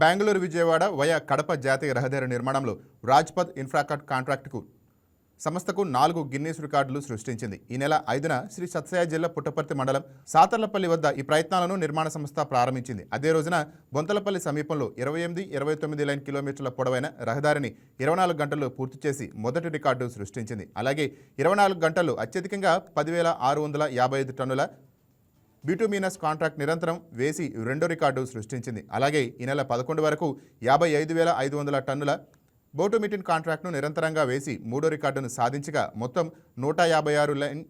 Bengaluru Vijayawada via Kadapa జాతీయ రహదారి నిర్మాణంలో రాజ్పథ్ ఇన్ఫ్రాకట్ కాంట్రాక్టుకు సంస్థకు 4 గిన్నీస్ రికార్డులు సృష్టించింది. ఈ నెల 5న శ్రీ సత్యసాయి జిల్లా పుట్టపర్తి మండలం సాతర్లపల్లి వద్ద ఈ ప్రయత్నాలను నిర్మాణ సంస్థ ప్రారంభించింది. అదే రోజున బొంతలపల్లి సమీపంలో 28-29 లైన్ కిలోమీటర్ల పొడవైన రహదారిని 24 గంటల్లో పూర్తి చేసి మొదటి రికార్డు సృష్టించింది. అలాగే 24 గంటల్లో అత్యధికంగా 10,655 టన్నుల బిటుమినస్ కాంట్రాక్ట్ నిరంతరం వేసి రెండో రికార్డు సృష్టించింది. అలాగే ఈ నెల 11 వరకు 55,500 టన్నుల బోటుమిటిన్ కాంట్రాక్ట్ను నిరంతరంగా వేసి మూడో రికార్డును సాధించగా మొత్తం 156 లైన్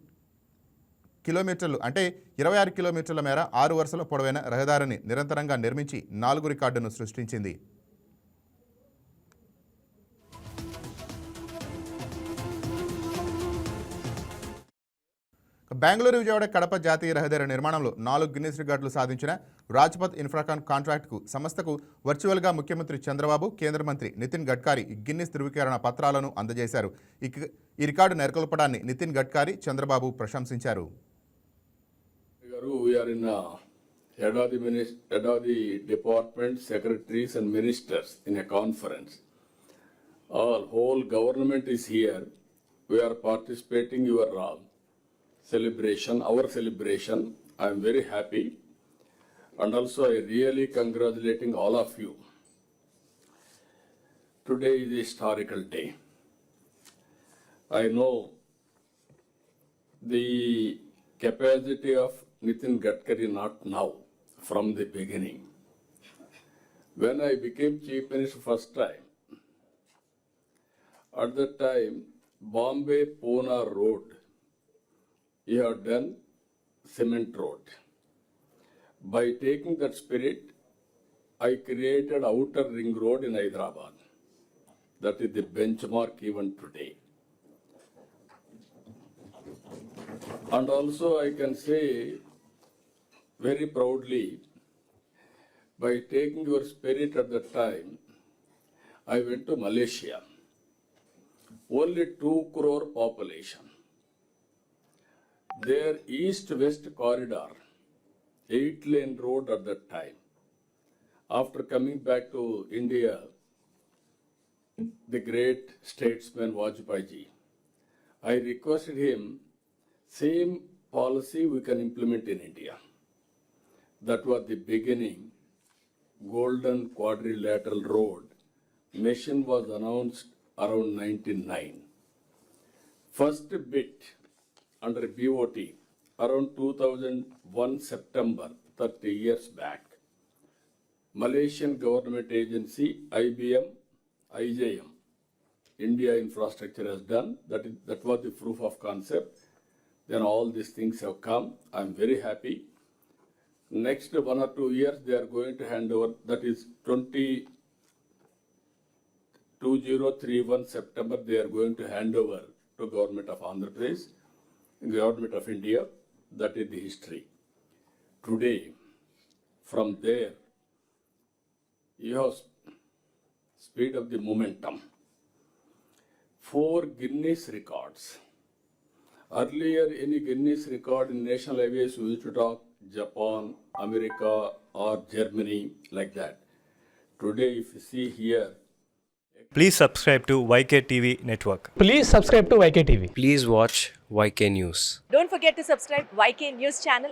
కిలోమీటర్లు అంటే 26 కిలోమీటర్ల మేర 6 వరుసల పొడవైన రహదారిని నిరంతరంగా నిర్మించి 4 రికార్డును సృష్టించింది. బెంగళూరు విజయవాడ కడప జాతీయ రహదారి నిర్మాణంలో 4 గిన్నీస్ రికార్డులు సాధించిన రాజ్పథ్ ఇన్ఫ్రాకాన్ కాంట్రాక్టుకు సంస్థకు వర్చువల్గా ముఖ్యమంత్రి చంద్రబాబు, కేంద్ర మంత్రి నితిన్ గడ్కరీ గిన్నిస్ ధృవీకరణ పత్రాలను అందజేశారు. ఈ రికార్డు నెలకొల్పడాన్ని నితిన్ గడ్కరీ, చంద్రబాబు ప్రశంసించారు. Head of the department, secretaries and ministers in a conference. Our whole government is here. We are participating in your celebration, our celebration. I am very happy. And also I really congratulating all of you. Today is a historical day. I know the capacity of Nitin Gadkari not now, from the beginning. When I became Chief Minister first time, at that time, Bombay-Pune road, he had done cement road. By taking that spirit, I created outer ring road in Hyderabad. That is the benchmark even today. And also I can say very proudly, by taking your spirit at that time, I went to Malaysia. Only 2 crore population. Their east-west corridor, 8-lane road at that time. After coming back to India, the great statesman Vajpayee, I requested him, same policy we can implement in India. That was the beginning, Golden Quadrilateral Road. Mission was announced around 1999. First bit under BOT around 2001 September, 30 years back. Malaysian government agency IBM, IJM, India Infrastructure has done. That was the proof of concept. Then all these things have come. I am very happy. Next 1 or 2 years they are going to hand over. That is 2031 September they are going to hand over to Government of Andhra Pradesh, Government of India. That is the history. Today, from there, you have speed of the momentum. 4 Guinness records. Earlier, any Guinness record in national highways we used to talk Japan, America, or Germany, like that. Today, if you see here, please subscribe to YK TV Network. Please subscribe to YK TV. Please watch YK News. Don't forget to subscribe YK News channel